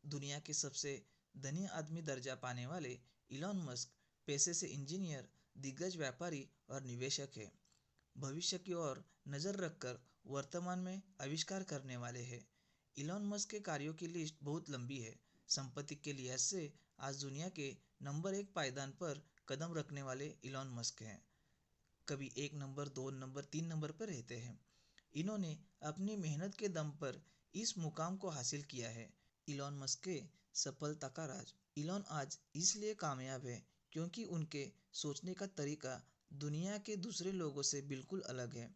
दुनिया के सबसे धनी आदमी दर्जा पाने वाले इलॉन मस्क पैसे से इंजीनियर, दिग्गज व्यापारी और निवेशक है। भविष्य की ओर नज़र रखकर वर्तमान में आविष्कार करने वाले हैं। इलॉन मस्क के कार्यों की लिस्ट बहुत लंबी है। संपत्ति के लिहाज से आज दुनिया के नंबर 1 पायदान पर कदम रखने वाले इलॉन मस्क हैं। कभी 1 नंबर, 2 नंबर, 3 नंबर पर रहते हैं। इन्होंने अपनी मेहनत के दम पर इस मुकाम को हासिल किया है। इलॉन मस्क के सफलता का राज। इलॉन आज इसलिए कामयाब है क्योंकि उनके सोचने का तरीका दुनिया के दूसरे लोगों से बिल्कुल अलग है।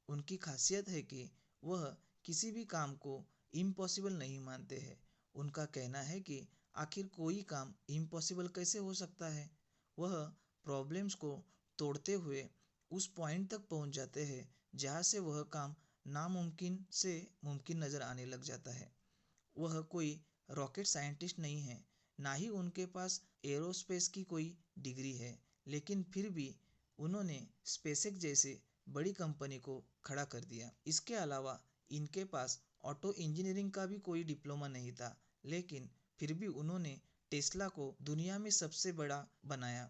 उनकी खासियत है कि वह किसी भी काम को इम्पॉसिबल नहीं मानते हैं। उनका कहना है कि आखिर कोई काम इम्पॉसिबल कैसे हो सकता है। वह प्रॉब्लम्स को तोड़ते हुए उस पॉइंट तक पहुंच जाते हैं जहां से वह काम नामुमकिन से मुमकिन नज़र आने लग जाता है। वह कोई रॉकेट साइंटिस्ट नहीं है, ना ही उनके पास एरोस्पेस की कोई डिग्री है, लेकिन फिर भी उन्होंने स्पेसएक्स जैसे बड़ी कंपनी को खड़ा कर दिया। इसके अलावा इनके पास ऑटो इंजीनियरिंग का भी कोई डिप्लोमा नहीं था, लेकिन फिर भी उन्होंने टेस्ला को दुनिया में सबसे बड़ा बनाया।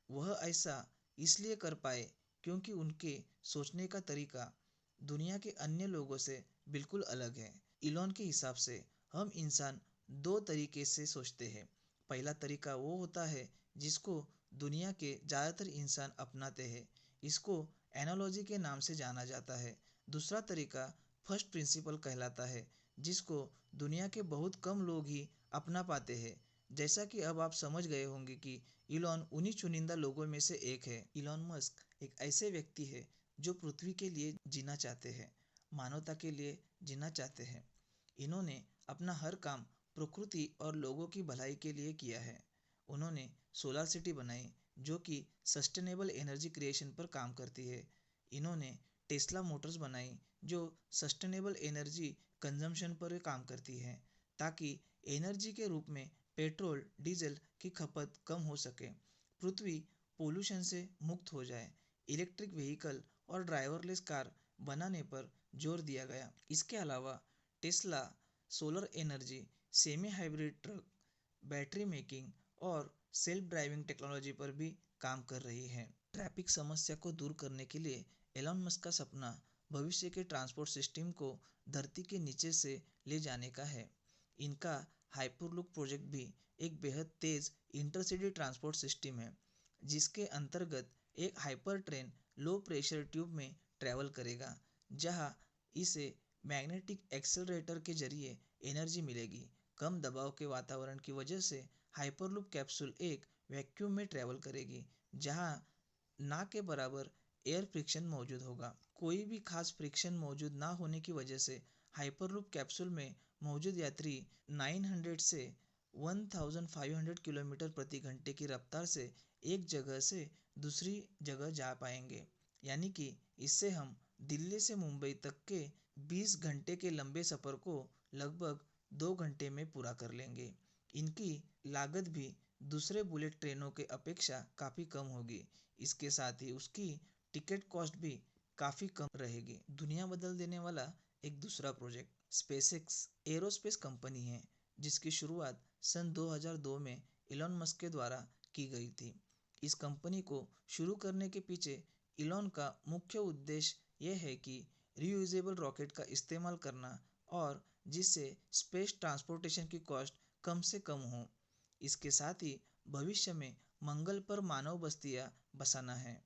वह ऐसा इसलिए कर पाए क्योंकि उनके सोचने का तरीका दुनिया के अन्य लोगों से बिल्कुल अलग है। इलॉन के हिसाब से हम इंसान दो तरीके से सोचते हैं। पहला तरीका वो होता है जिसको दुनिया के ज़्यादातर इंसान अपनाते हैं। इसको एनालॉजी के नाम से जाना जाता है। दूसरा तरीका फर्स्ट प्रिंसिपल कहलाता है, जिसको दुनिया के बहुत कम लोग ही अपना पाते हैं। जैसा कि अब आप समझ गए होंगे कि इलॉन उन्हीं चुनिंदा लोगों में से एक है। इलॉन मस्क एक ऐसे व्यक्ति है जो पृथ्वी के लिए जीना चाहते हैं, मानवता के लिए जीना चाहते हैं। इन्होंने अपना हर काम प्रकृति और लोगों की भलाई के लिए किया है। उन्होंने सोलर सिटी बनाई जो कि सस्टेनेबल एनर्जी क्रिएशन पर काम करती है। इन्होंने टेस्ला मोटर्स बनाई जो सस्टेनेबल एनर्जी कंजम्पशन पर काम करती है, ताकि एनर्जी के रूप में पेट्रोल डीजल की खपत कम हो सके, पृथ्वी पोल्यूशन से मुक्त हो जाए। इलेक्ट्रिक व्हीकल और ड्राइवरलेस कार बनाने पर जोर दिया गया। इसके अलावा Tesla solar energy, semi hybrid truck, battery making और सेल्फ ड्राइविंग टेक्नोलॉजी पर भी काम कर रही है। ट्रैफिक समस्या को दूर करने के लिए एलन मस्क का सपना भविष्य के ट्रांसपोर्ट सिस्टम को धरती के नीचे से ले जाने का है। इनका हाइपरलूप प्रोजेक्ट भी एक बेहद तेज़ इंटरसिटी ट्रांसपोर्ट सिस्टम है, जिसके अंतर्गत एक hyper train low pressure tube में ट्रैवल करेगा, जहां इसे मैग्नेटिक एक्सेलरेटर के जरिए एनर्जी मिलेगी। कम दबाव के वातावरण की वजह से हाइपरलूप कैप्सूल एक वैक्यूम में ट्रैवल करेगी, जहां ना के बराबर एयर फ्रिक्शन मौजूद होगा। कोई भी खास फ्रिक्शन मौजूद ना होने की वजह से हाइपरलूप कैप्सूल में मौजूद यात्री 900 से 1500 किलोमीटर प्रति घंटे की रफ्तार से एक जगह से दूसरी जगह जा पाएंगे। यानी कि इससे हम दिल्ली से मुंबई तक के 20 घंटे के लंबे सफ़र को लगभग 2 घंटे में पूरा कर लेंगे। इनकी लागत भी दूसरे बुलेट ट्रेनों के अपेक्षा काफ़ी कम होगी। इसके साथ ही उसकी टिकट कॉस्ट भी काफ़ी कम रहेगी। दुनिया बदल देने वाला एक दूसरा प्रोजेक्ट स्पेसएक्स एरोस्पेस कंपनी है, जिसकी शुरुआत सन 2002 में इलॉन मस्क के द्वारा की गई थी। इस कंपनी को शुरू करने के पीछे इलॉन का मुख्य उद्देश्य यह है कि रीयूजेबल रॉकेट का इस्तेमाल करना और जिससे स्पेस ट्रांसपोर्टेशन की कॉस्ट कम से कम हो। इसके साथ ही भविष्य में मंगल पर मानव बस्तियां बसाना है।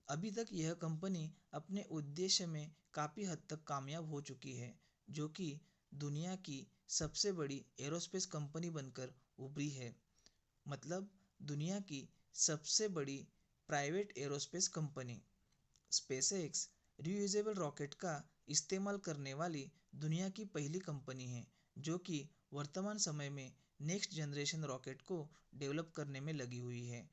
अभी तक यह कंपनी अपने उद्देश्य में काफ़ी हद तक कामयाब हो चुकी है, जो कि दुनिया की सबसे बड़ी एरोस्पेस कंपनी बनकर उभरी है। मतलब दुनिया की सबसे बड़ी private aerospace company. SpaceX reusable rocket का इस्तेमाल करने वाली दुनिया की पहली कंपनी है, जो कि वर्तमान समय में नेक्स्ट जनरेशन रॉकेट को डेवलप करने में लगी हुई है।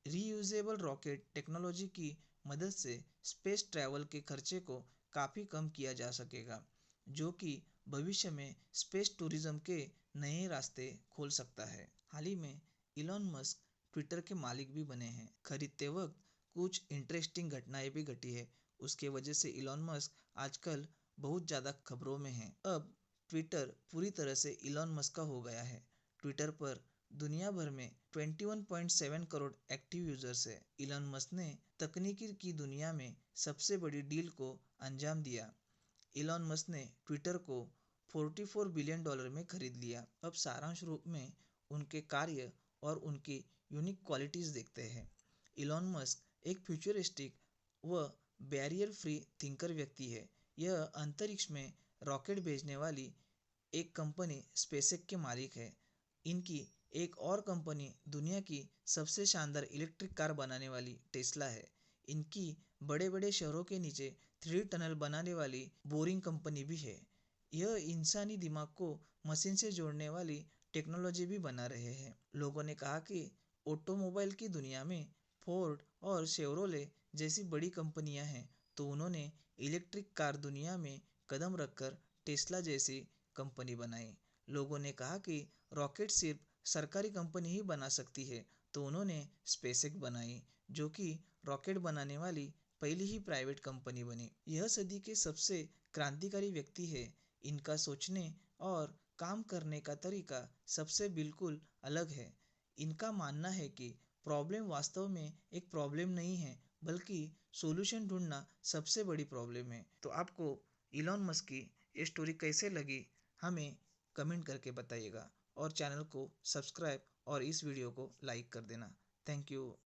रीयूजेबल रॉकेट टेक्नोलॉजी की मदद से स्पेस ट्रैवल के खर्चे को काफ़ी कम किया जा सकेगा, जो कि भविष्य में स्पेस टूरिज्म के नए रास्ते खोल सकता है। हाल ही में इलॉन मस्क ट्विटर के मालिक भी बने हैं। खरीदते वक्त कुछ इंटरेस्टिंग घटनाएं भी घटी है। उसके वजह से इलॉन मस्क आजकल बहुत ज़्यादा खबरों में हैं। अब ट्विटर पूरी तरह से इलॉन मस्क का हो गया है। ट्विटर पर दुनिया भर में 21.7 करोड़ एक्टिव यूजर्स है। इलॉन मस्क ने तकनीकी की दुनिया में सबसे बड़ी डील को अंजाम दिया। इलॉन मस्क ने ट्विटर को $44 बिलियन में खरीद लिया। अब सारांश रूप में उनके कार्य और उनकी यूनिक क्वालिटीज़ देखते हैं। इलॉन मस्क एक फ्यूचरिस्टिक व बैरियर फ्री थिंकर व्यक्ति है। यह अंतरिक्ष में रॉकेट भेजने वाली एक कंपनी स्पेसएक्स के मालिक है। इनकी एक और कंपनी दुनिया की सबसे शानदार इलेक्ट्रिक कार बनाने वाली टेस्ला है। इनकी बड़े बड़े शहरों के नीचे 3D टनल बनाने वाली बोरिंग कंपनी भी है। यह इंसानी दिमाग को मशीन से जोड़ने वाली टेक्नोलॉजी भी बना रहे हैं। लोगों ने कहा कि ऑटोमोबाइल की दुनिया में फोर्ड और शेवरोले जैसी बड़ी कंपनियां हैं, तो उन्होंने इलेक्ट्रिक कार दुनिया में कदम रखकर टेस्ला जैसी कंपनी बनाई। लोगों ने कहा कि रॉकेट सिर्फ सरकारी कंपनी ही बना सकती है, तो उन्होंने स्पेसएक्स बनाई, जो कि रॉकेट बनाने वाली पहली ही प्राइवेट कंपनी बनी। यह सदी के सबसे क्रांतिकारी व्यक्ति है। इनका सोचने और काम करने का तरीका सबसे बिल्कुल अलग है। इनका मानना है कि प्रॉब्लम वास्तव में एक प्रॉब्लम नहीं है, बल्कि सॉल्यूशन ढूंढना सबसे बड़ी प्रॉब्लम है। तो आपको इलॉन मस्क की ये स्टोरी कैसे लगी, हमें कमेंट करके बताइएगा और चैनल को सब्सक्राइब और इस वीडियो को लाइक कर देना। Thank you.